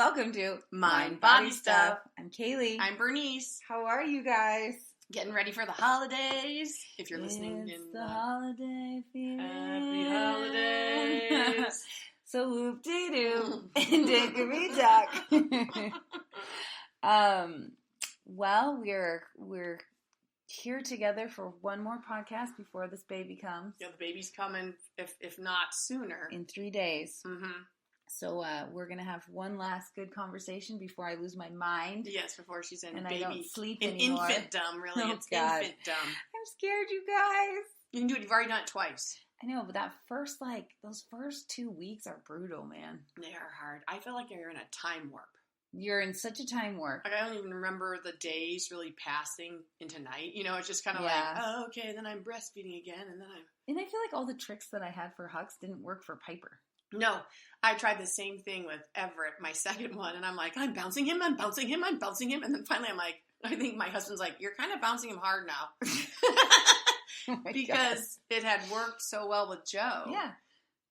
Welcome to Mind Body Stuff. I'm Kaylee. I'm Bernice. How are you guys? Getting ready for the holidays. If you're listening It's in the holiday feeling. Happy holidays. So whoop-de-doo and dickory-dock. Well, we're here together for one more podcast before this baby comes. Yeah, the baby's coming, if not sooner. In 3 days. Mm-hmm. So we're going to have one last good conversation before I lose my mind. Yes, before she's in and baby. I don't sleep in anymore. infant-dom, really. Oh, it's God. infant-dom. I'm scared, you guys. You can do it. You've already done it twice. I know, but those first 2 weeks are brutal, man. They are hard. I feel like you're in a time warp. You're in such a time warp. Like, I don't even remember the days really passing into night. You know, it's just kind of Yeah. like, oh, okay, then I'm breastfeeding again, and then And I feel like all the tricks that I had for Hux didn't work for Piper. No, I tried the same thing with Everett, my second one, and I'm like, I'm bouncing him, and then finally I'm like, I think my husband's like, you're kind of bouncing him hard now. Oh my because it had worked so well with Joe. Yeah.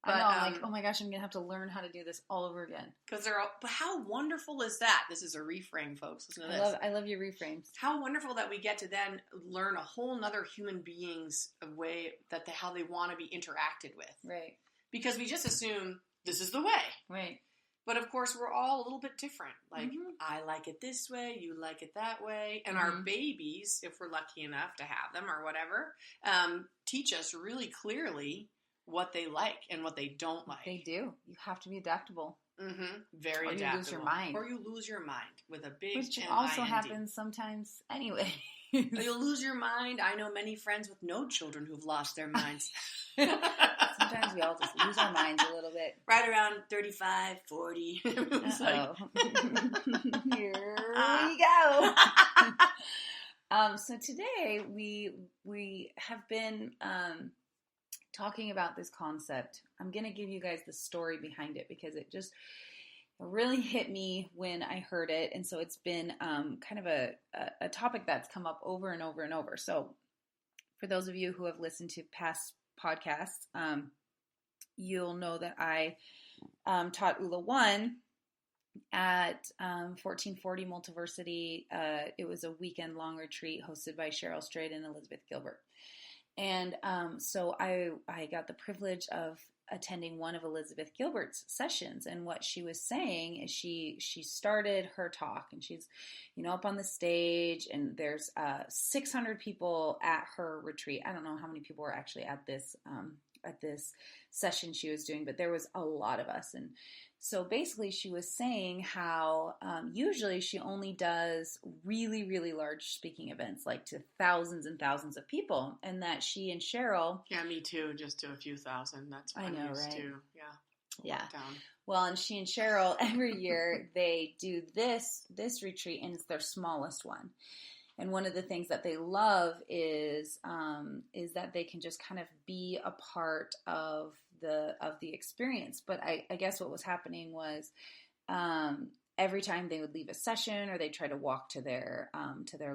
But, I know, I'm like, oh my gosh, I'm going to have to learn how to do this all over again. Because but how wonderful is that? This is a reframe, folks. Listen to this. I love your reframes. How wonderful that we get to then learn a whole nother human being's way, how they want to be interacted with. Right. Because we just assume this is the way. Right. But of course, we're all a little bit different. Like, Mm-hmm. I like it this way, you like it that way. And Mm-hmm. our babies, if we're lucky enough to have them or whatever, teach us really clearly what they like and what they don't like. They do. You have to be adaptable. Mm-hmm. Very or adaptable. You lose your mind. Or you lose your mind with a big Which M-I-N-D. also happens sometimes anyway. You'll lose your mind. I know many friends with no children who've lost their minds. Sometimes we all just lose our minds a little bit. Right around 35, 40. It's like... Here we go. So today we have been talking about this concept. I'm going to give you guys the story behind it because it really hit me when I heard it. And so it's been kind of a topic that's come up over and over and over. So for those of you who have listened to past podcasts, you'll know that I taught ULA 1 at 1440 Multiversity. It was a weekend-long retreat hosted by Cheryl Strait and Elizabeth Gilbert. And so I got the privilege of attending one of Elizabeth Gilbert's sessions, and what she was saying is she started her talk, and she's up on the stage, and there's 600 people at her retreat. I don't know how many people were actually at this session she was doing, but there was a lot of us. And so basically she was saying how usually she only does really, really large speaking events, like to thousands and thousands of people, and that she and Cheryl... Yeah, me too, just to a few thousand. That's what I know, used right? to. Yeah. Down. Well, and she and Cheryl, every year, they do this retreat, and it's their smallest one. And one of the things that they love is that they can just kind of be a part of the experience. But I guess what was happening was every time they would leave a session or they try to walk to their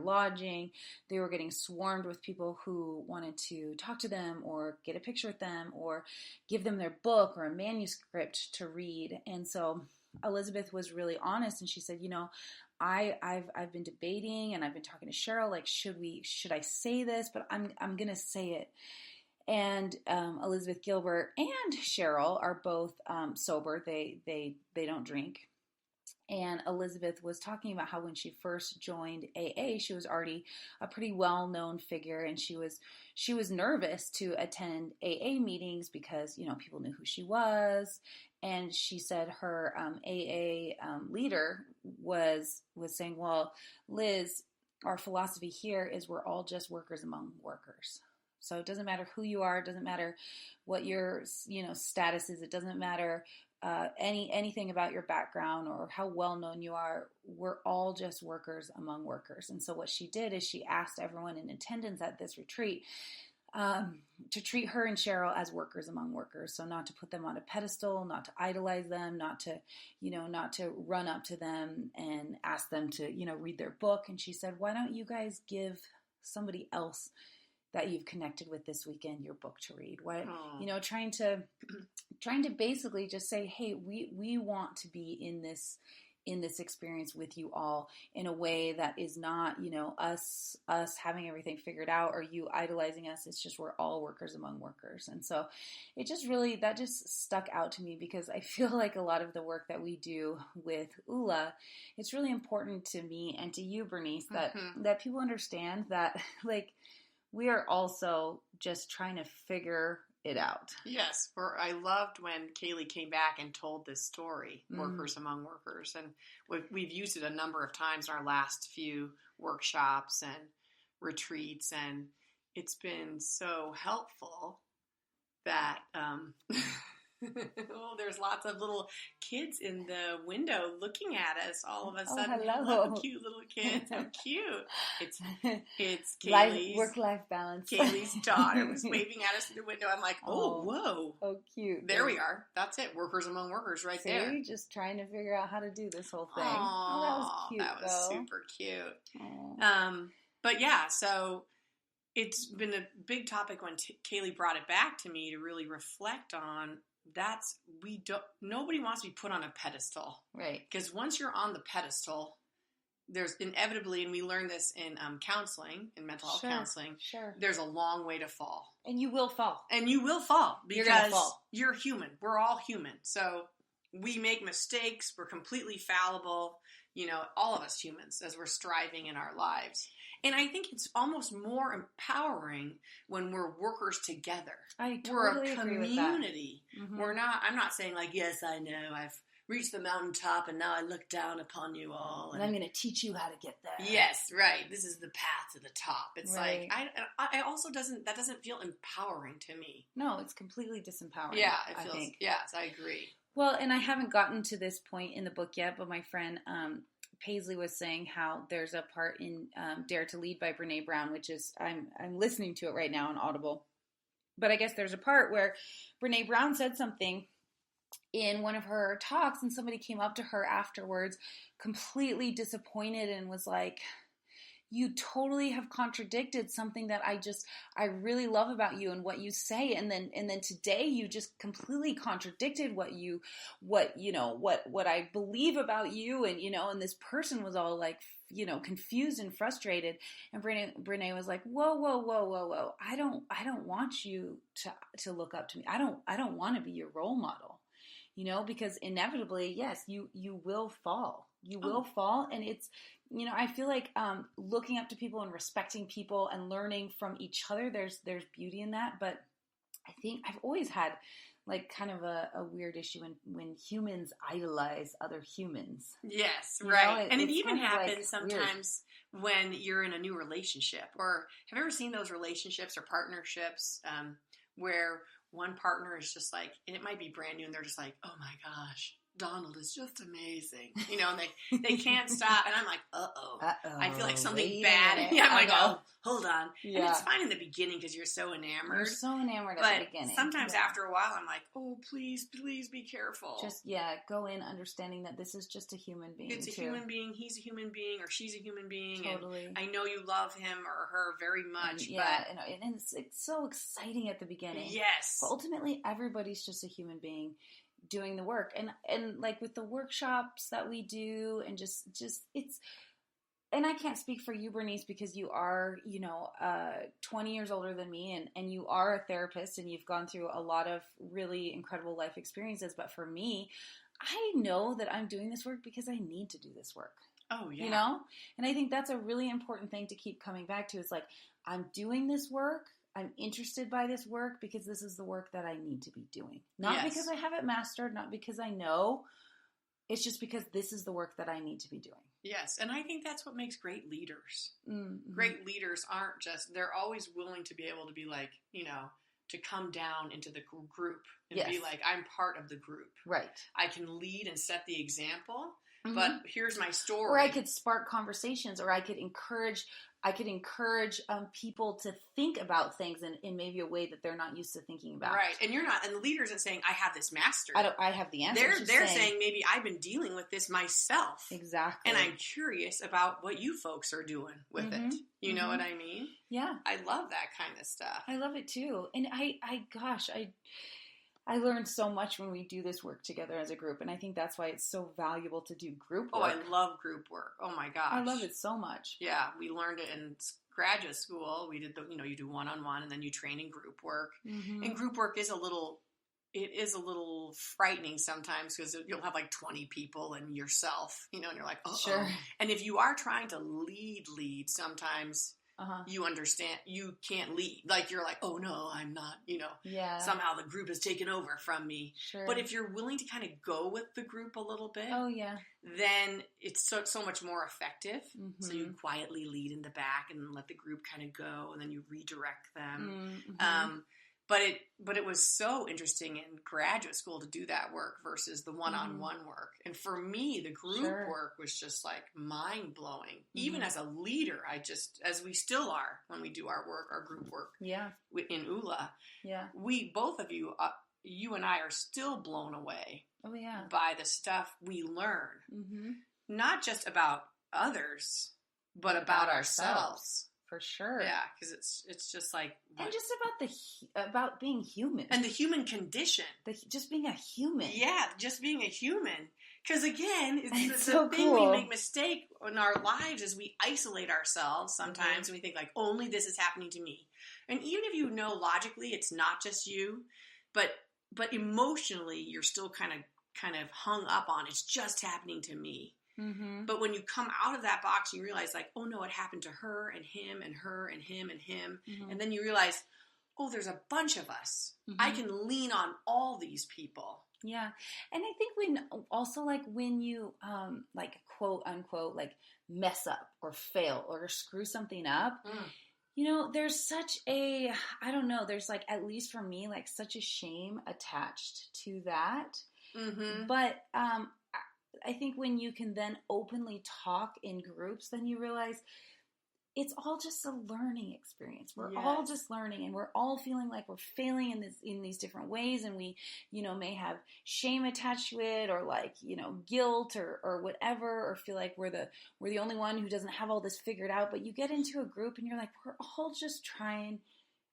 lodging, they were getting swarmed with people who wanted to talk to them or get a picture with them or give them their book or a manuscript to read. And so Elizabeth was really honest, and she said, I've been debating and I've been talking to Cheryl, like, should I say this? But I'm going to say it. And Elizabeth Gilbert and Cheryl are both sober. They don't drink. And Elizabeth was talking about how when she first joined AA, she was already a pretty well-known figure, and she was nervous to attend AA meetings because people knew who she was. And she said her AA leader was saying, "Well, Liz, our philosophy here is we're all just workers among workers. So it doesn't matter who you are. It doesn't matter what your status is. It doesn't matter anything about your background or how well known you are. We're all just workers among workers." And so what she did is she asked everyone in attendance at this retreat to treat her and Cheryl as workers among workers. So not to put them on a pedestal, not to idolize them, not to run up to them and ask them to read their book. And she said, "Why don't you guys give somebody else that you've connected with this weekend your book to read?" Trying to basically just say, hey, we want to be in this in this experience with you all in a way that is not, us having everything figured out or you idolizing us. It's just we're all workers among workers. And so that just stuck out to me because I feel like a lot of the work that we do with ULA, it's really important to me and to you, Bernice, that people understand that like we are also just trying to figure it out. Yes, I loved when Kali came back and told this story, Workers Among Workers, and we've used it a number of times in our last few workshops and retreats, and it's been so helpful that there's lots of little kids in the window looking at us all of a sudden. Hello. Cute little kids. How cute. It's Kali's work-life balance. Kali's daughter was waving at us through the window. I'm like, whoa. Oh, cute. There we are. That's it. Workers among workers right there. Just trying to figure out how to do this whole thing. Aww, that was cute, that was super cute. Aww. But yeah, so it's been a big topic when Kali brought it back to me to really reflect on. Nobody wants to be put on a pedestal. Right. Because once you're on the pedestal, there's inevitably, and we learn this in counseling, in mental health counseling, there's a long way to fall. And you will fall. Because you're human. We're all human. So we make mistakes. We're completely fallible. All of us humans as we're striving in our lives. And I think it's almost more empowering when we're workers together. I totally we're a agree with that. community. Mm-hmm. I'm not saying like, yes, I know I've reached the mountaintop and now I look down upon you all. And I'm going to teach you how to get there. Yes, right. This is the path to the top. It's right. like, I also that doesn't feel empowering to me. No, it's completely disempowering. Yeah, I think. Yes, I agree. Well, and I haven't gotten to this point in the book yet, but my friend Paisley was saying how there's a part in Dare to Lead by Brene Brown, which is, I'm listening to it right now on Audible. But I guess there's a part where Brene Brown said something in one of her talks and somebody came up to her afterwards completely disappointed and was like, you totally have contradicted something that I really love about you and what you say. And then today you just completely contradicted what I believe about you. And this person was all like, confused and frustrated. And Brene was like, whoa. I don't want you to look up to me. I don't want to be your role model, because inevitably, yes, you will fall. You will fall. And it's, I feel like looking up to people and respecting people and learning from each other, there's beauty in that. But I think I've always had like kind of a weird issue when humans idolize other humans. Yes, right. And it even happens sometimes when you're in a new relationship. Or have you ever seen those relationships or partnerships where one partner is just like, and it might be brand new, and they're just like, oh my gosh, Donald is just amazing, and they can't stop, and I'm like, uh-oh, I feel like something bad. Yeah, I'm like, oh, hold on. Yeah. And it's fine in the beginning because you're so enamored. You're so enamored at the beginning. Sometimes after a while, I'm like, oh, please be careful. Just, go in understanding that this is just a human being. It's a human being. He's a human being, or she's a human being. Totally. And I know you love him or her very much. And it's so exciting at the beginning. Yes. But ultimately, everybody's just a human being doing the work, and like with the workshops that we do, and just it's, and I can't speak for you, Bernice, because you are 20 years older than me, and you are a therapist, and you've gone through a lot of really incredible life experiences. But for me, I know that I'm doing this work because I need to do this work. Oh yeah. And I think that's a really important thing to keep coming back to. It's like, I'm doing this work. I'm interested by this work because this is the work that I need to be doing. Not because I have it mastered, not because I know. It's just because this is the work that I need to be doing. Yes, and I think that's what makes great leaders. Mm-hmm. Great leaders aren't just, they're always willing to be able to be like, to come down into the group and be like, I'm part of the group. Right. I can lead and set the example, but here's my story. Or I could spark conversations, or I could encourage people to think about things in maybe a way that they're not used to thinking about. Right. And the leader isn't saying, I have this mastered. I have the answer. They're saying, maybe I've been dealing with this myself. Exactly. And I'm curious about what you folks are doing with it. You know what I mean? Yeah. I love that kind of stuff. I love it too. And I learned so much when we do this work together as a group, and I think that's why it's so valuable to do group work. Oh, I love group work. Oh my gosh. I love it so much. Yeah, we learned it in graduate school. We did you do one-on-one and then you train in group work. Mm-hmm. And group work is a little frightening sometimes because you'll have like 20 people and yourself, and you're like, oh. Sure. And if you are trying to lead, sometimes you understand you can't lead. Like you're like, oh no, I'm not, somehow the group has taken over from me. Sure. But if you're willing to kind of go with the group a little bit, then it's so much more effective. Mm-hmm. So you quietly lead in the back and let the group kind of go, and then you redirect them. Mm-hmm. But it was so interesting in graduate school to do that work versus the one-on-one work. And for me, the group work was just like mind-blowing. Mm-hmm. Even as a leader, as we still are when we do our work, our group work in ULA, we, both of you, you and I are still blown away by the stuff we learn. Mm-hmm. Not just about others, but about ourselves. For sure. Yeah, because it's just like... And just about being human. And the human condition. Just being a human. Yeah, just being a human. Because again, it's so the thing cool. we make mistake in our lives is we isolate ourselves sometimes, and we think like, only this is happening to me. And even if you know logically it's not just you, but emotionally you're still kind of hung up on it's just happening to me. Mm-hmm. But when you come out of that box, you realize like, oh no, it happened to her and him and her and him and him. Mm-hmm. And then you realize, oh, there's a bunch of us. Mm-hmm. I can lean on all these people. Yeah. And I think when you, like quote unquote, like mess up or fail or screw something up, there's such there's like, at least for me, like such a shame attached to that. Mm-hmm. But, I think when you can then openly talk in groups, then you realize it's all just a learning experience. We're all just learning, and we're all feeling like we're failing in these different ways, and we, may have shame attached to it, or like, guilt or whatever, or feel like we're the only one who doesn't have all this figured out. But you get into a group and you're like, we're all just trying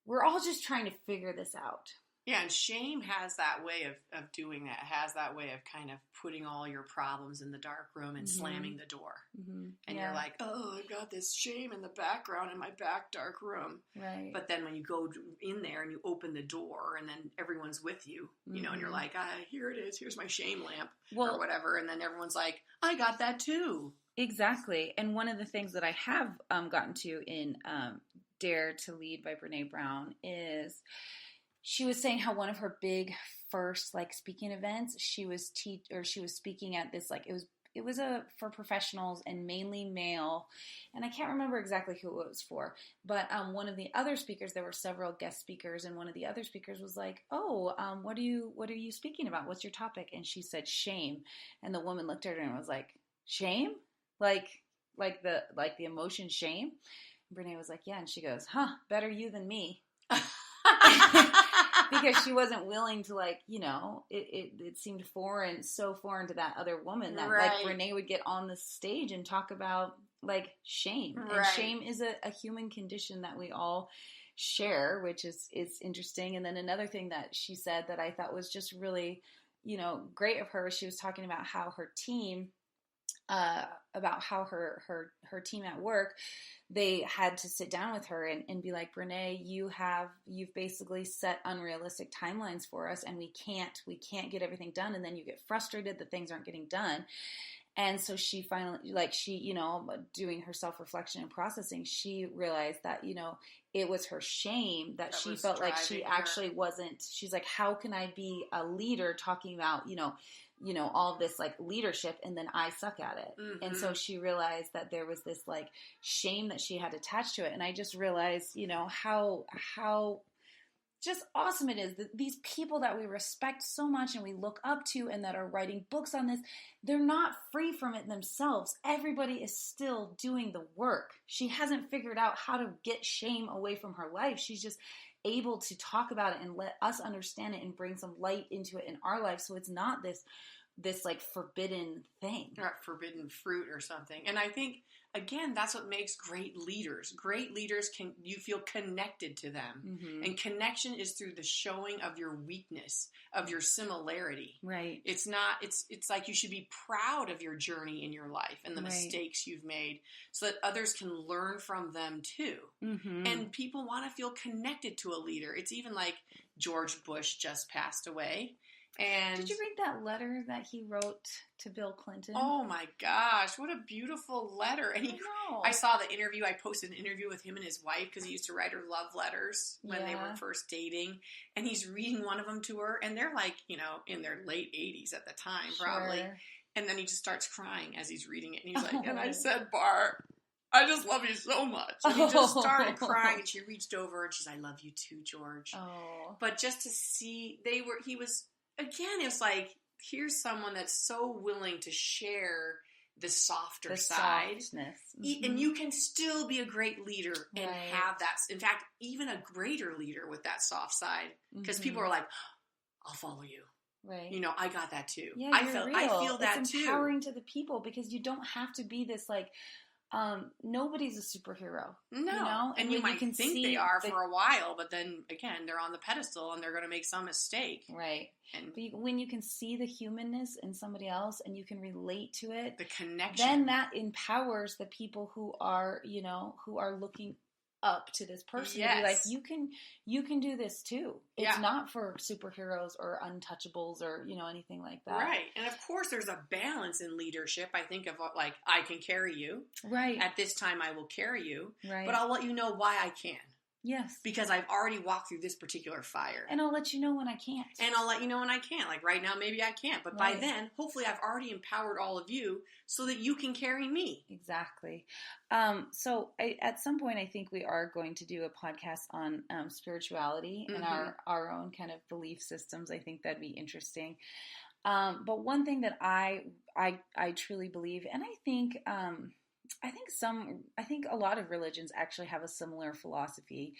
to figure this out. Yeah, and shame has that way of doing that. It has that way of kind of putting all your problems in the dark room and slamming the door. Mm-hmm. And you're like, oh, I've got this shame in the background in my back dark room. Right. But then when you go in there and you open the door and then everyone's with you, and you're like, here it is. Here's my shame lamp or whatever. And then everyone's like, I got that too. Exactly. And one of the things that I have gotten to in Dare to Lead by Brené Brown is... she was saying how one of her big first like speaking events, she was speaking at this, like it was for professionals and mainly male, and I can't remember exactly who it was for, but one of the other speakers, there were several guest speakers, and one of the other speakers was like, what are you speaking about? What's your topic? And she said shame, and the woman looked at her and was like, shame? Like the emotion shame? And Brené was like, yeah, and she goes, better you than me. Because she wasn't willing to, like, it seemed so foreign to that other woman that like Brené would get on the stage and talk about like shame. Right. And shame is a human condition that we all share, which is interesting. And then another thing that she said that I thought was just really, great of her, she was talking about how her team, her team at work, they had to sit down with her and be like, Brené, you've basically set unrealistic timelines for us, and we can't get everything done, and then you get frustrated that things aren't getting done. And so she finally, doing her self-reflection and processing, she realized that, it was her shame that she felt like she actually wasn't, she's like, how can I be a leader talking about, all this like leadership, and then I suck at it. Mm-hmm. And so she realized that there was this like shame that she had attached to it. And I just realized, how just awesome it is that these people that we respect so much and we look up to and that are writing books on this, they're not free from it themselves. Everybody is still doing the work. She hasn't figured out how to get shame away from her life. She's just able to talk about it and let us understand it and bring some light into it in our life. So it's not this like forbidden thing. Or forbidden fruit or something. And I think again, that's what makes great leaders. Great leaders you feel connected to them. And connection is through the showing of your weakness, of your similarity. Right. It's not, it's like you should be proud of your journey in your life and the mistakes you've made so that others can learn from them too. And people want to feel connected to a leader. It's even like George Bush just passed away. And did you read that letter that he wrote to Bill Clinton? Oh my gosh, what a beautiful letter. And I saw the interview. I posted an interview with him and his wife because he used to write her love letters when they were first dating. And he's reading one of them to her. And they're like, in their late 80s at the time, probably. And then he just starts crying as he's reading it. And he's like, and I said, Bart, I just love you so much. And he just started crying. And she reached over and she's, I love you too, George. Oh. But just to see, again, it's like, here's someone that's so willing to share the softer side. Softness. And you can still be a great leader and have that. In fact, even a greater leader with that soft side. Because people are like, I'll follow you. Right. I got that too. Yeah, I feel that it's too. It's empowering to the people because you don't have to be this like, nobody's a superhero. No. And you might think they are for a while, but then again, they're on the pedestal and they're going to make some mistake. Right. But when you can see the humanness in somebody else and you can relate to it, the connection, then that empowers the people who are, who are looking up to this person to be like, you can do this too. It's not for superheroes or untouchables or anything like that. Right. And of course there's a balance in leadership. I think of like, I can carry you. Right. At this time I will carry you. Right. But I'll let you know why I can. Yes. Because I've already walked through this particular fire. And I'll let you know when I can't. And I'll let you know when I can't. Like right now, maybe I can't. But by then, hopefully I've already empowered all of you so that you can carry me. Exactly. So at some point, I think we are going to do a podcast on spirituality and our own kind of belief systems. I think that'd be interesting. But one thing that I truly believe, and I think a lot of religions actually have a similar philosophy.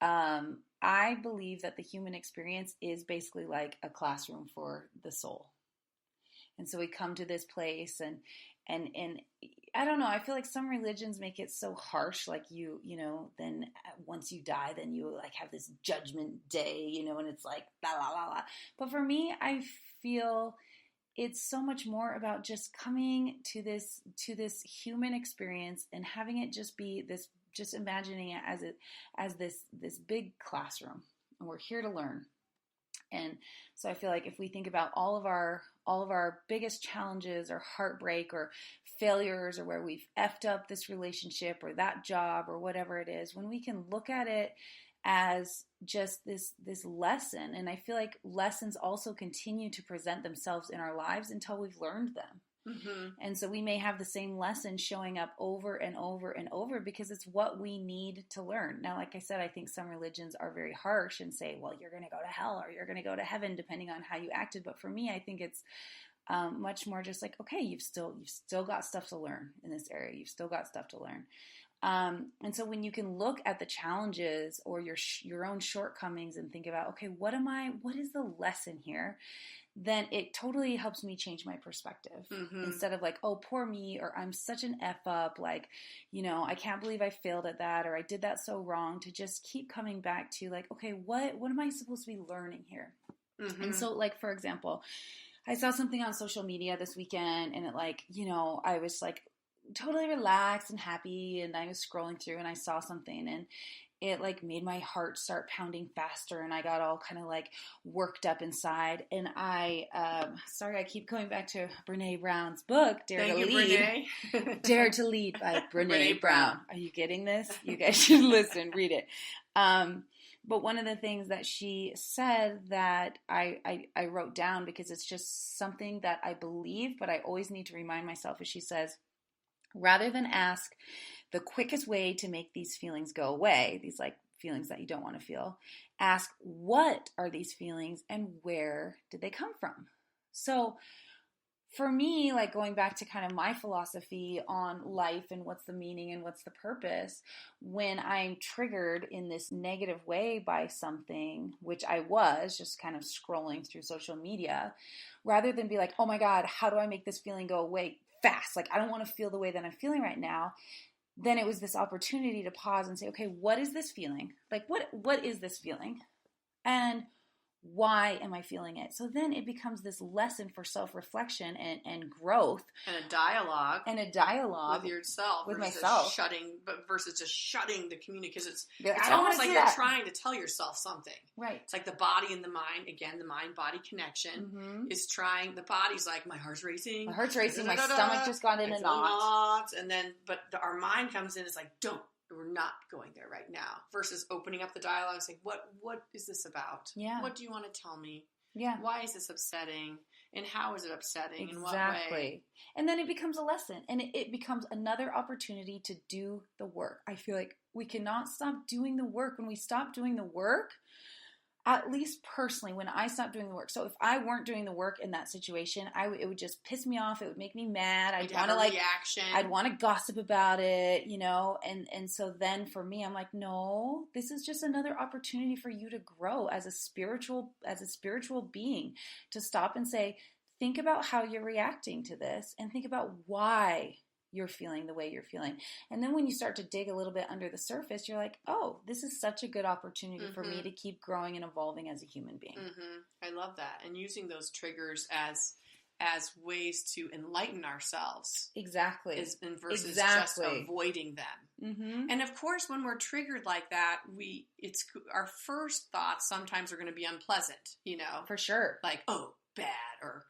I believe that the human experience is basically like a classroom for the soul. And so we come to this place and I don't know, I feel like some religions make it so harsh, like then once you die, then you like have this judgment day, and it's like, la la la la. But for me, I feel it's so much more about just coming to this human experience and having it just be this, just imagining it as this big classroom, and we're here to learn. And so I feel like if we think about all of our biggest challenges or heartbreak or failures or where we've effed up this relationship or that job or whatever it is, when we can look at it as just this lesson, and I feel like lessons also continue to present themselves in our lives until we've learned them. And so we may have the same lesson showing up over and over and over because it's what we need to learn. Now, like I said, I think some religions are very harsh and say, well, you're going to go to hell or you're going to go to heaven depending on how you acted. But for me, I think it's much more just like, okay, you've still got stuff to learn in this area. You've still got stuff to learn. And so when you can look at the challenges or your own shortcomings and think about, okay, what is the lesson here? Then it totally helps me change my perspective. Instead of like, oh, poor me, or I'm such an F up, like, I can't believe I failed at that, or I did that so wrong, to just keep coming back to like, okay, what am I supposed to be learning here? And so like, for example, I saw something on social media this weekend and it like, I was like totally relaxed and happy and I was scrolling through and I saw something and it like made my heart start pounding faster and I got all kind of like worked up inside. And I keep going back to Brene Brown's book, Dare to Lead. Dare to Lead by Brene Brown. Are you getting this? You guys should listen, read it. But one of the things that she said that I wrote down because it's just something that I believe, but I always need to remind myself, is she says, rather than ask the quickest way to make these feelings go away, these like feelings that you don't want to feel, ask what are these feelings and where did they come from? So for me, like going back to kind of my philosophy on life and what's the meaning and what's the purpose, when I'm triggered in this negative way by something, which I was just kind of scrolling through social media, rather than be like, oh my God, how do I make this feeling go away fast. Like, I don't want to feel the way that I'm feeling right now. Then it was this opportunity to pause and say, okay, what is this feeling? Like, what is this feeling? And why am I feeling it? So then it becomes this lesson for self-reflection and growth. And a dialogue. With yourself. With myself. Versus just shutting the communication. Because it's almost like you're trying to tell yourself something. Right. It's like the body and the mind, again, the mind-body connection is trying, the body's like, my heart's racing. My stomach just got in a knot. And then, our mind comes in, it's like, we're not going there right now, versus opening up the dialogue and saying, what is this about? Yeah. What do you want to tell me? Yeah. Why is this upsetting? And how is it upsetting? Exactly. In what way? And then it becomes a lesson, and it becomes another opportunity to do the work. I feel like we cannot stop doing the work. When we stop doing the work, at least personally, when I stopped doing the work. So if I weren't doing the work in that situation, it would just piss me off. It would make me mad. I'd want to reaction. I'd want to gossip about it, and so then for me, I'm like, no, this is just another opportunity for you to grow as a spiritual being, to stop and say, think about how you're reacting to this and think about why you're feeling the way you're feeling. And then when you start to dig a little bit under the surface, you're like, oh, this is such a good opportunity for me to keep growing and evolving as a human being. I love that. And using those triggers as ways to enlighten ourselves. Exactly. Versus just avoiding them. And of course, when we're triggered like that, our first thoughts sometimes are going to be unpleasant, For sure. Like, oh, bad, or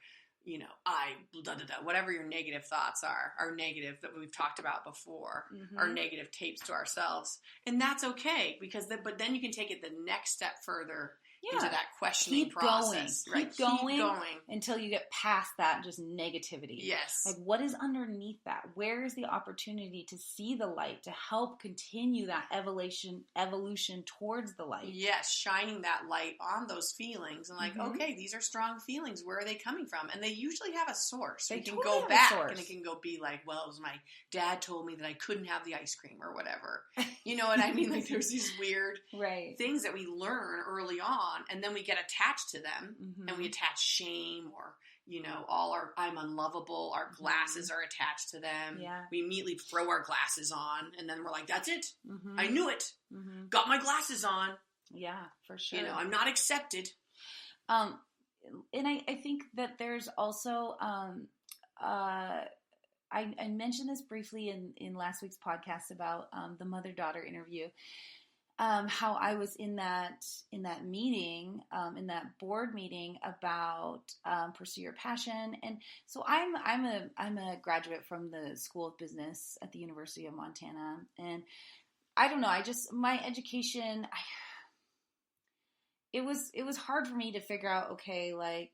whatever your negative thoughts are negative, that we've talked about before, are negative tapes to ourselves. And that's okay, but then you can take it the next step further into that questioning process. Keep going until you get past that just negativity. Yes. Like, what is underneath that? Where is the opportunity to see the light, to help continue that evolution towards the light? Yes, shining that light on those feelings and okay, these are strong feelings. Where are they coming from? And they usually have a source. They can totally go back and it can go be like, well, it was my dad told me that I couldn't have the ice cream or whatever. You know what I mean? Like, there's these weird things that we learn early on. And then we get attached to them, and we attach shame, or I'm unlovable. Our glasses are attached to them. Yeah. We immediately throw our glasses on, and then we're like, "That's it. I knew it. Got my glasses on." Yeah, for sure. I'm not accepted. And I think that there's also I mentioned this briefly in last week's podcast about the mother-daughter interview. How I was in that meeting, in that board meeting about pursue your passion, and so I'm a graduate from the School of Business at the University of Montana, and I don't know, my education, it was hard for me to figure out, okay, like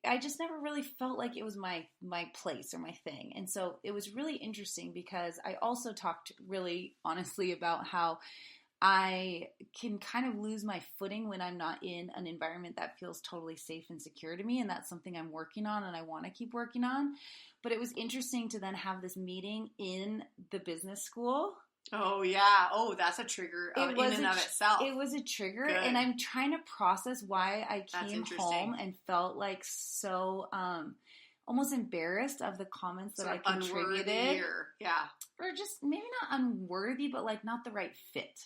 I just never really felt like it was my place or my thing. And so it was really interesting because I also talked really honestly about how I can kind of lose my footing when I'm not in an environment that feels totally safe and secure to me. And that's something I'm working on and I want to keep working on. But it was interesting to then have this meeting in the business school. Oh, yeah. Oh, that's a trigger in and of itself. It was a trigger. Good. And I'm trying to process why I came home and felt like so almost embarrassed of the comments that I contributed. Or just maybe not unworthy, but like not the right fit.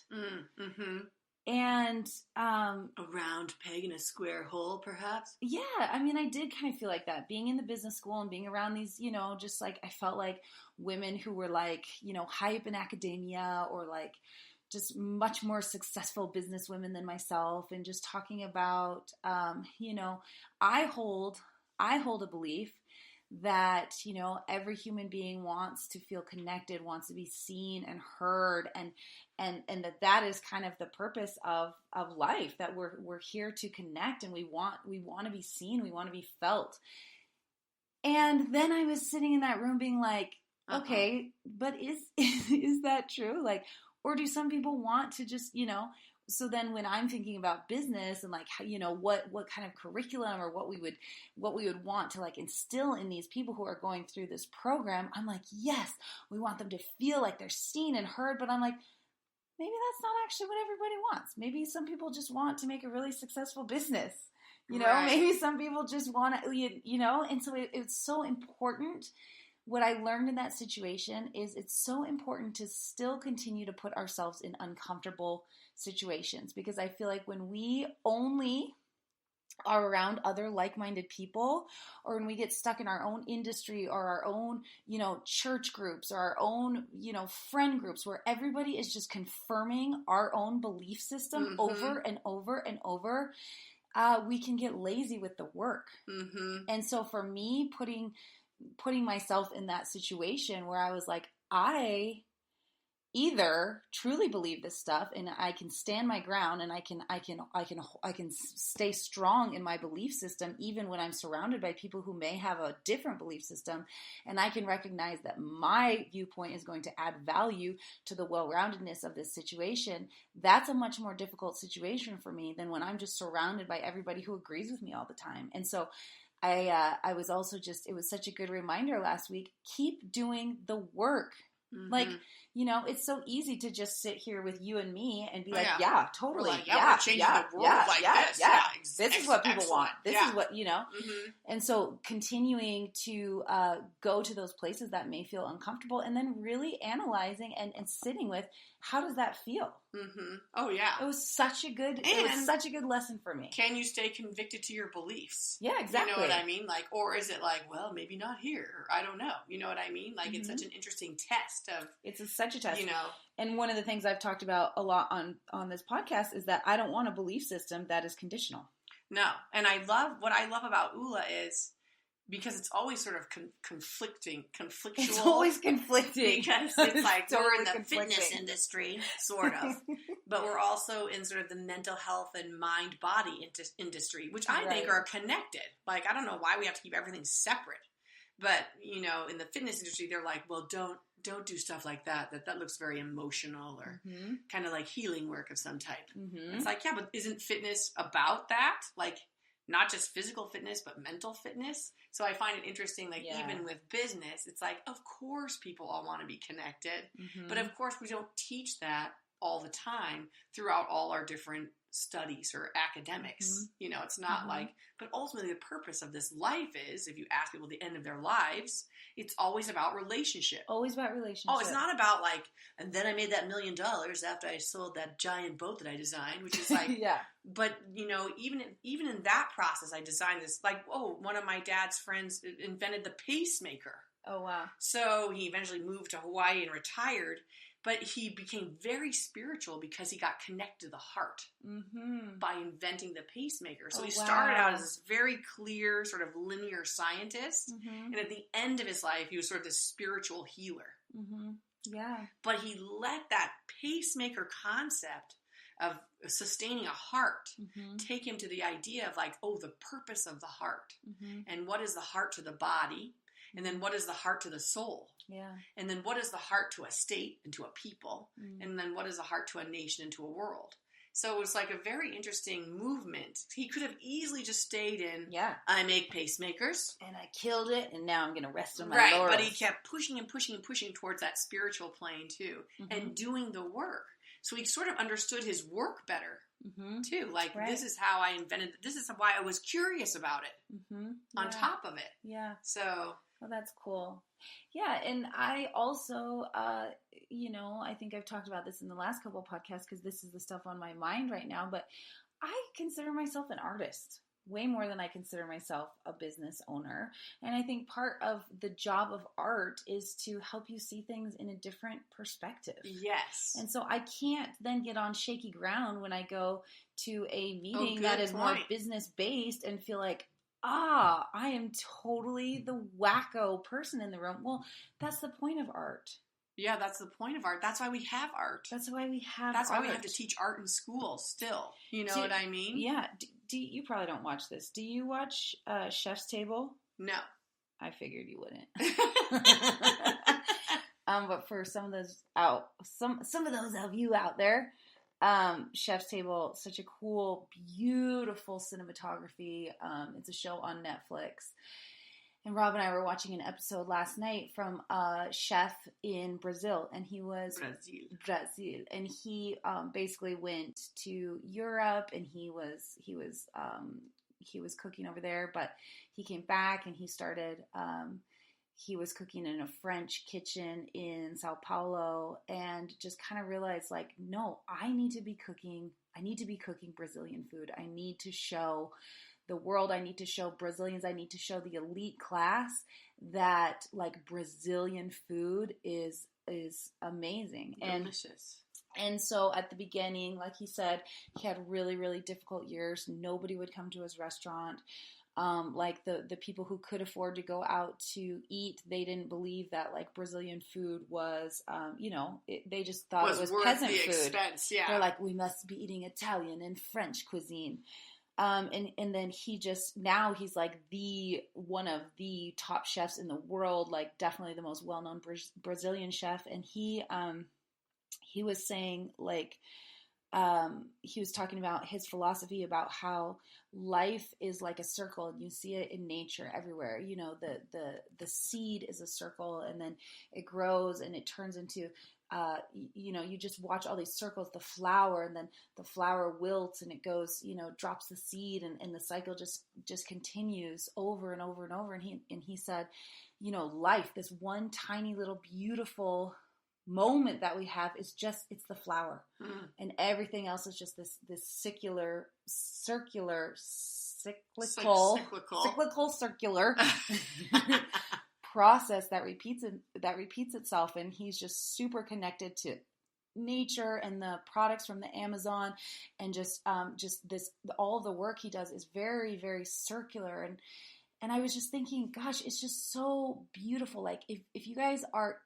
And a round peg in a square hole, perhaps? Yeah, I mean, I did kind of feel like that. Being in the business school and being around these, just like I felt like women who were like, high up in academia or like just much more successful business women than myself, and just talking about, I hold a belief that, every human being wants to feel connected, wants to be seen and heard, and that is kind of the purpose of life, that we're here to connect, and we want to be seen, we want to be felt. And then I was sitting in that room being like, okay, but is that true? Like, or do some people want to just, so then when I'm thinking about business and like, what kind of curriculum or what we would want to like instill in these people who are going through this program, I'm like, yes, we want them to feel like they're seen and heard. But I'm like, maybe that's not actually what everybody wants. Maybe some people just want to make a really successful business, You know, maybe some people just want to, you know, and so it's so important. What I learned in that situation is it's so important to still continue to put ourselves in uncomfortable situations, because I feel like when we only are around other like-minded people, or when we get stuck in our own industry or our own, you know, church groups or our own, you know, friend groups where everybody is just confirming our own belief system over and over and over, we can get lazy with the work. And so for me, putting myself in that situation where I was like, I either truly believe this stuff and I can stand my ground and I can stay strong in my belief system even when I'm surrounded by people who may have a different belief system, and I can recognize that my viewpoint is going to add value to the well-roundedness of this situation. That's a much more difficult situation for me than when I'm just surrounded by everybody who agrees with me all the time. And so I was also it was such a good reminder last week, keep doing the work. Like, you know, it's so easy to just sit here with you and me and be like, yeah, totally. We're like, we're changing the world like this. Yeah, this is what people want. This is what, you know. And so continuing to go to those places that may feel uncomfortable and then really analyzing and sitting with, how does that feel? Oh, yeah. It was such a good lesson for me. Can you stay convicted to your beliefs? Yeah, exactly. You know what I mean? Like, or is it like, well, maybe not here. Or I don't know. You know what I mean? Like, it's such an interesting test of... such a test. You know. And one of the things I've talked about a lot on this podcast is that I don't want a belief system that is conditional. No. And what I love about ULA is... because it's always sort of conflictual. It's always conflicting. Because it's like we're in the fitness industry, sort of. But we're also in sort of the mental health and mind-body industry, which I think are connected. Like, I don't know why we have to keep everything separate. But, you know, in the fitness industry, they're like, well, don't do stuff like that. That looks very emotional or kind of like healing work of some type. It's like, yeah, but isn't fitness about that? Like, not just physical fitness, but mental fitness. So I find it interesting, like even with business, it's like, of course people all want to be connected. But of course we don't teach that all the time throughout all our different studies or academics. You know, it's not like, but ultimately the purpose of this life is, if you ask people at the end of their lives, it's always about relationship. Always about relationship. Oh, it's not about like, and then I made that $1 million after I sold that giant boat that I designed, which is like, but you know, even in that process, I designed this, like, one of my dad's friends invented the pacemaker. Oh, wow. So he eventually moved to Hawaii and retired. But he became very spiritual because he got connected to the heart by inventing the pacemaker. So he started out as this very clear, sort of linear scientist. And at the end of his life, he was sort of this spiritual healer. Yeah. But he let that pacemaker concept of sustaining a heart take him to the idea of like, the purpose of the heart. And what is the heart to the body? And then what is the heart to the soul? Yeah. And then what is the heart to a state and to a people? And then what is the heart to a nation and to a world? So it was like a very interesting movement. He could have easily just stayed in, I make pacemakers. And I killed it, and now I'm going to rest on my laurels. Right, but he kept pushing and pushing and pushing towards that spiritual plane too, and doing the work. So he sort of understood his work better. Too. Like, this is how I invented, this is why I was curious about it on top of it. Yeah. So. Well, that's cool. Yeah. And I also, you know, I think I've talked about this in the last couple of podcasts because this is the stuff on my mind right now, but I consider myself an artist way more than I consider myself a business owner. And I think part of the job of art is to help you see things in a different perspective. Yes. And so I can't then get on shaky ground when I go to a meeting that is more business based and feel like, I am totally the wacko person in the room. Well, that's the point of art. Yeah, that's the point of art. That's why we have art. That's why we have That's art. why we have to teach art in school still. You know what I mean? Yeah. Do you probably don't watch this. Do you watch Chef's Table? No. I figured you wouldn't. But for some of those some of those of you out there, Chef's Table, such a cool, beautiful cinematography. It's a show on Netflix. And Rob and I were watching an episode last night from a chef in Brazil, and he was Brazil, and he basically went to Europe, and he was he was cooking over there, but he came back and he started, he was cooking in a French kitchen in Sao Paulo, and just kind of realized like, no, I need to be cooking Brazilian food. I need to show the world, I need to show Brazilians, I need to show the elite class that like Brazilian food is amazing. Delicious. And so at the beginning, like he said, he had really, really difficult years. Nobody would come to his restaurant. Like the people who could afford to go out to eat, they didn't believe that like Brazilian food was, they just thought it was peasant food. Expense, yeah. They're like, we must be eating Italian and French cuisine. And then now he's like one of the top chefs in the world, like definitely the most well-known Brazilian chef. And he was saying like, he was talking about his philosophy about how life is like a circle, and you see it in nature everywhere. You know, the seed is a circle, and then it grows and it turns into, you just watch all these circles, the flower, and then the flower wilts and it goes, drops the seed, and the cycle just continues over and over and over. And he said, life, this one tiny little beautiful moment that we have is it's the flower, and everything else is just this circular process that repeats itself. And he's just super connected to nature and the products from the Amazon, and just this, all the work he does is very, very circular. And I was just thinking, gosh, it's just so beautiful. Like if you guys are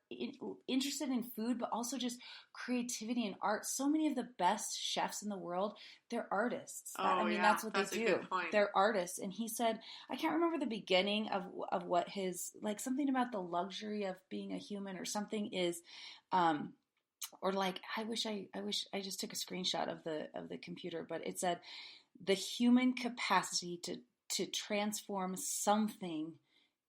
interested in food, but also just creativity and art, so many of the best chefs in the world, they're artists. That's what they do. They're artists. And he said, I can't remember the beginning of what his, like something about the luxury of being a human or something is, or like, I wish I just took a screenshot of the computer, but it said the human capacity to transform something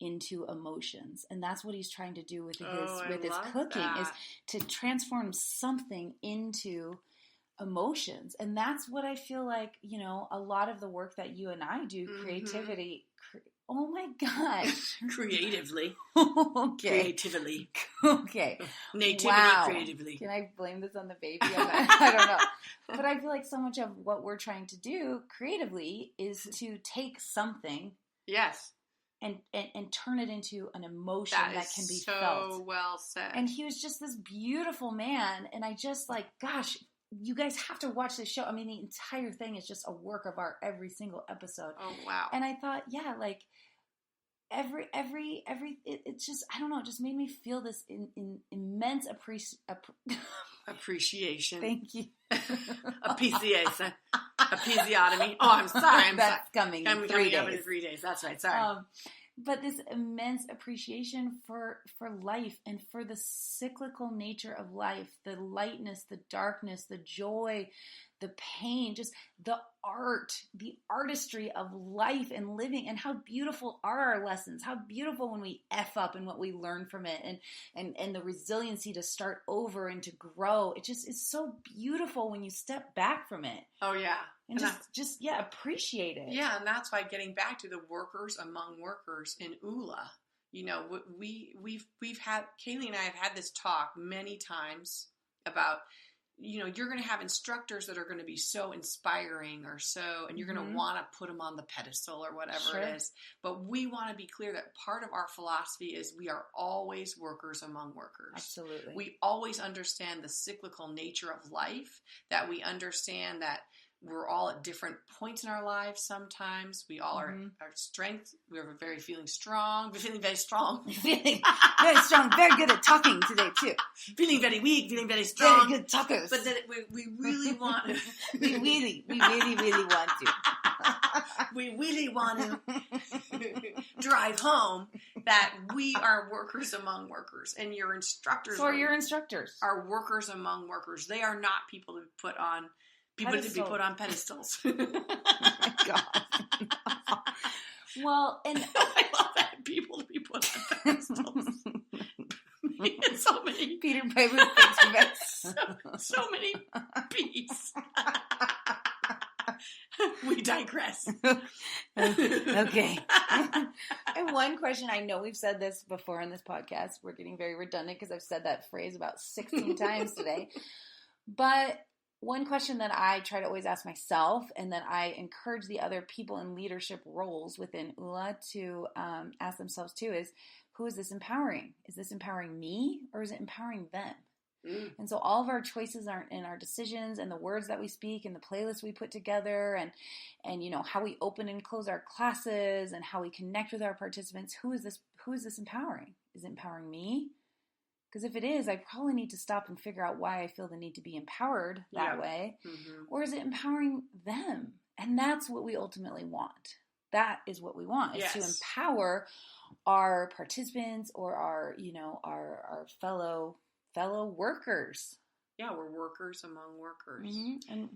into emotions. And that's what he's trying to do with his cooking, is to transform something into emotions. And that's what I feel like, a lot of the work that you and I do, creativity. Oh my gosh. Creatively. Okay. Creatively. Okay. Nativity, wow. Creatively. Can I blame this on the baby? I don't know. But I feel like so much of what we're trying to do creatively is to take something. Yes. And turn it into an emotion that can be so felt. So well said. And he was just this beautiful man. And I just like, gosh, you guys have to watch this show. I mean, the entire thing is just a work of art, every single episode. Oh, wow. And I thought, yeah, like it's just, I don't know, it just made me feel this immense appreciation. Thank you. Appreciation. Episiotomy. Oh, I'm sorry. That's coming in 3 days. Up in 3 days. That's right. Sorry. But this immense appreciation for life and for the cyclical nature of life, the lightness, the darkness, the joy, the pain, just the art, the artistry of life and living, and how beautiful are our lessons, how beautiful when we F up and what we learn from it, and the resiliency to start over and to grow. It just is so beautiful when you step back from it. Oh, yeah. And just appreciate it. Yeah, and that's why getting back to the workers among workers in ULA, we've had, Kaylee and I have had this talk many times about, you're going to have instructors that are going to be so inspiring and you're going to want to put them on the pedestal or whatever it is. But we want to be clear that part of our philosophy is we are always workers among workers. Absolutely. We always understand the cyclical nature of life, that we understand that we're all at different points in our lives. Sometimes we all are our strength. We're feeling strong. We're feeling very strong. Feeling very strong. Very good at talking today too. Feeling very weak. Feeling very strong. Very good talkers. But then we really want to. we really want to. We really want to drive home that we are workers among workers, and your instructors. So your instructors are workers among workers. They are not people to put on. People to be put on pedestals. Oh my God. Well, and I love that. People to be put on pedestals. So many. Peter Piper pigs. So many bees. We digress. Okay. And one question, I know we've said this before in this podcast. We're getting very redundant because I've said that phrase about 16 times today. But one question that I try to always ask myself, and that I encourage the other people in leadership roles within ULA to ask themselves too, is who is this empowering? Is this empowering me, or is it empowering them? And so all of our choices are in our decisions and the words that we speak and the playlists we put together and you know, how we open and close our classes and how we connect with our participants. Who is this empowering? Is it empowering me? Because if it is, I probably need to stop and figure out why I feel the need to be empowered that way. Mm-hmm. Or is it empowering them? And that's what we ultimately want. That is what we want, is to empower our participants or our, you know, our fellow workers. Yeah, we're workers among workers. Mm-hmm. And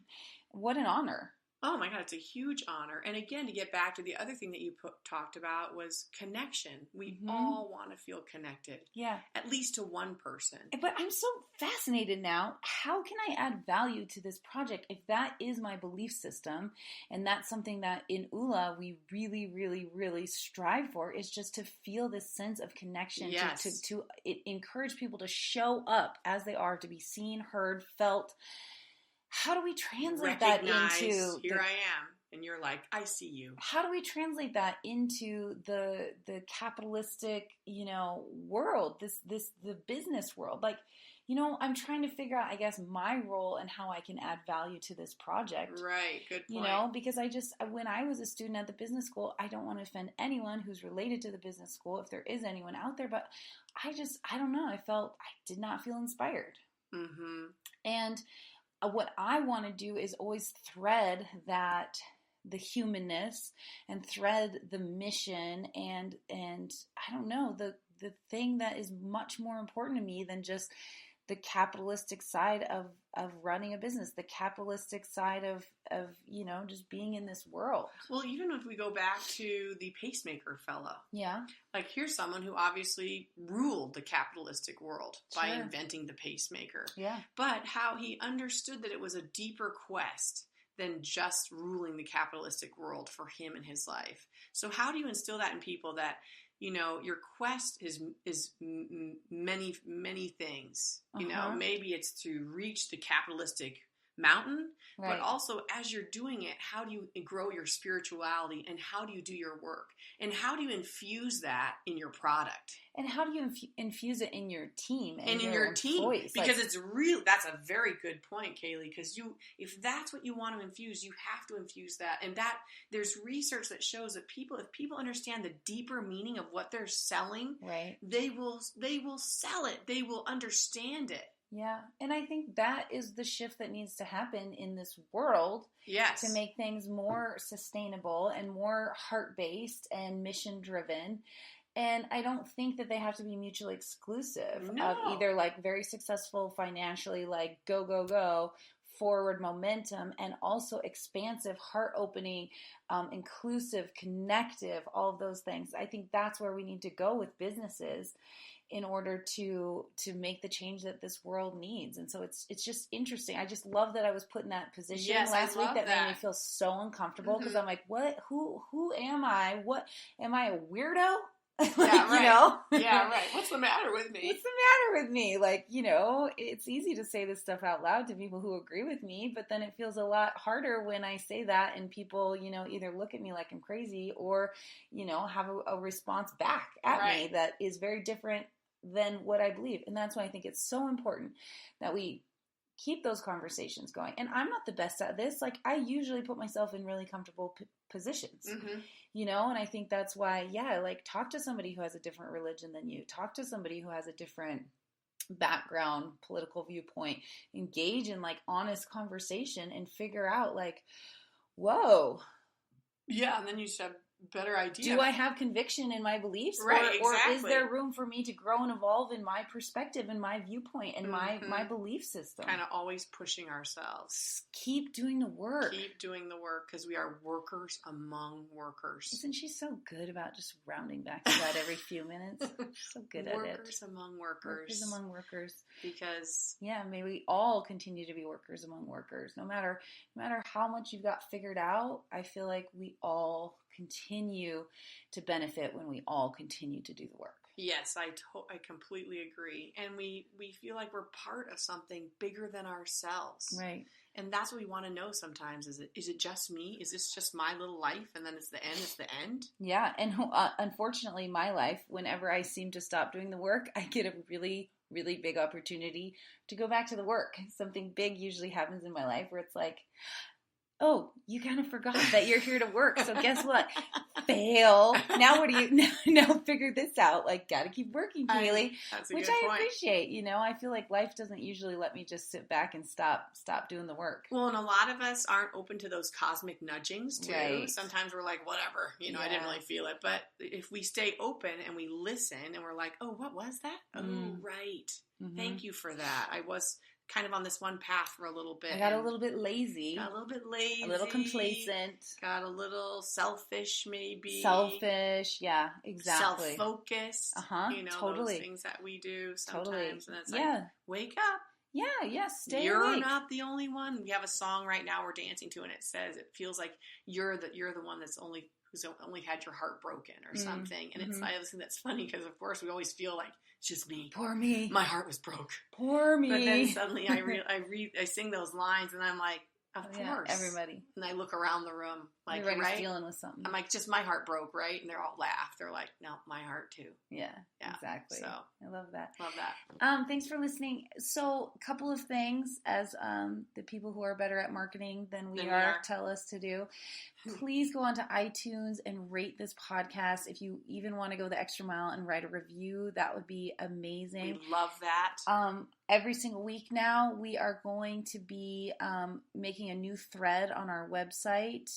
what an honor. Oh my God, it's a huge honor. And again, to get back to the other thing that you talked about was connection. We all want to feel connected. Yeah. At least to one person. But I'm so fascinated now. How can I add value to this project if that is my belief system? And that's something that in ULA we really, really, really strive for, is just to feel this sense of connection, to encourage people to show up as they are, to be seen, heard, felt. How do we translate that into... Here I am. And you're like, I see you. How do we translate that into the capitalistic, you know, world, the business world? Like, you know, I'm trying to figure out, I guess, my role and how I can add value to this project. Right. Good point. You know, because when I was a student at the business school, I don't want to offend anyone who's related to the business school, if there is anyone out there, but I don't know. I did not feel inspired. Mm-hmm. And what I want to do is always thread the humanness and thread the mission and I don't know, the thing that is much more important to me than just the capitalistic side of running a business, the capitalistic side of, you know, just being in this world. Well, even if we go back to the pacemaker fellow. Yeah. Like, here's someone who obviously ruled the capitalistic world by inventing the pacemaker. Yeah. But how he understood that it was a deeper quest than just ruling the capitalistic world for him and his life. So how do you instill that in people, that, you know, your quest is many, many things. You know, maybe it's to reach the capitalistic mountain, but also as you're doing it, how do you grow your spirituality, and how do you do your work, and how do you infuse that in your product, and how do you infuse it in your team and in your team? Because it's real. That's a very good point, Kaylee. Because if that's what you want to infuse, you have to infuse that. And that there's research that shows that if people understand the deeper meaning of what they're selling, they will sell it. They will understand it. Yeah, and I think that is the shift that needs to happen in this world to make things more sustainable and more heart-based and mission-driven. And I don't think that they have to be mutually exclusive of either, like, very successful financially, like go, forward momentum, and also expansive, heart-opening, inclusive, connective, all of those things. I think that's where we need to go with businesses in order to make the change that this world needs. And so it's just interesting. I just love that I was put in that position last week. That made me feel so uncomfortable, because I'm like, what? Who am I? What am I, a weirdo? Like, yeah, right. You know? Yeah, right. What's the matter with me? What's the matter with me? Like, you know, it's easy to say this stuff out loud to people who agree with me, but then it feels a lot harder when I say that and people, you know, either look at me like I'm crazy or, you know, have a response back at me that is very different than what I believe. And that's why I think it's so important that we keep those conversations going. And I'm not the best at this. Like, I usually put myself in really comfortable positions, you know, and I think that's why, like, talk to somebody who has a different religion than you. Talk to somebody who has a different background, political viewpoint. Engage in, like, honest conversation and figure out, like, whoa. Yeah, and then you said better idea. Do I have conviction in my beliefs? Right, or exactly. is there room for me to grow and evolve in my perspective and my viewpoint and my belief system? Kind of always pushing ourselves. Keep doing the work. Keep doing the work, because we are workers among workers. Isn't she so good about just rounding back to that every few minutes? So good at it. Workers among workers. Workers among workers. Because may we all continue to be workers among workers. No matter how much you've got figured out, I feel like we all continue to benefit when we all continue to do the work. Yes, I completely agree. And we feel like we're part of something bigger than ourselves. Right. And that's what we want to know sometimes. Is it just me? Is this just my little life? And then it's the end? Yeah. And unfortunately, my life, whenever I seem to stop doing the work, I get a really, really big opportunity to go back to the work. Something big usually happens in my life where it's like, oh, you kind of forgot that you're here to work. So guess what? Fail. Now what do you now figure this out? Like, got to keep working, Kaylee. Which I appreciate. I feel like life doesn't usually let me just sit back and stop doing the work. Well, and a lot of us aren't open to those cosmic nudgings too. Right. Sometimes we're like, whatever, I didn't really feel it. But if we stay open and we listen and we're like, oh, what was that? Oh, right. Mm-hmm. Thank you for that. I was kind of on this one path for a little bit. I got a little bit lazy. A little complacent. Got a little selfish, maybe. Selfish, yeah, exactly. Self-focused. Totally. Those things that we do sometimes. Totally. And it's like, wake up. Yeah, stay You're awake. not the only one. We have a song right now we're dancing to, and it says, it feels like you're the one who's only had your heart broken or something. And it's, I think that's funny because, of course, we always feel like it's just me. Poor me. My heart was broke. Poor me. But then suddenly I sing those lines, and I'm like, of course. Everybody. And I look around the room, like, everybody's right? dealing with something. I'm like, just my heart broke, right? And they're all laugh. They're like, no, my heart too. Yeah, exactly. So I love that. Love that. Thanks for listening. So, a couple of things as the people who are better at marketing than we are tell us to do. Please go onto iTunes and rate this podcast. If you even want to go the extra mile and write a review, that would be amazing. We love that. Every single week now, we are going to be making a new thread on our website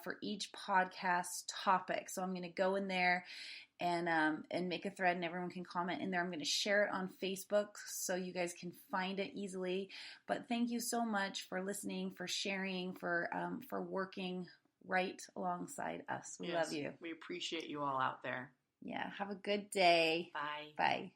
for each podcast topic. So I'm going to go in there and make a thread, and everyone can comment in there. I'm going to share it on Facebook so you guys can find it easily. But thank you so much for listening, for sharing, for working right alongside us. We love you. We appreciate you all out there. Yeah. Have a good day. Bye. Bye.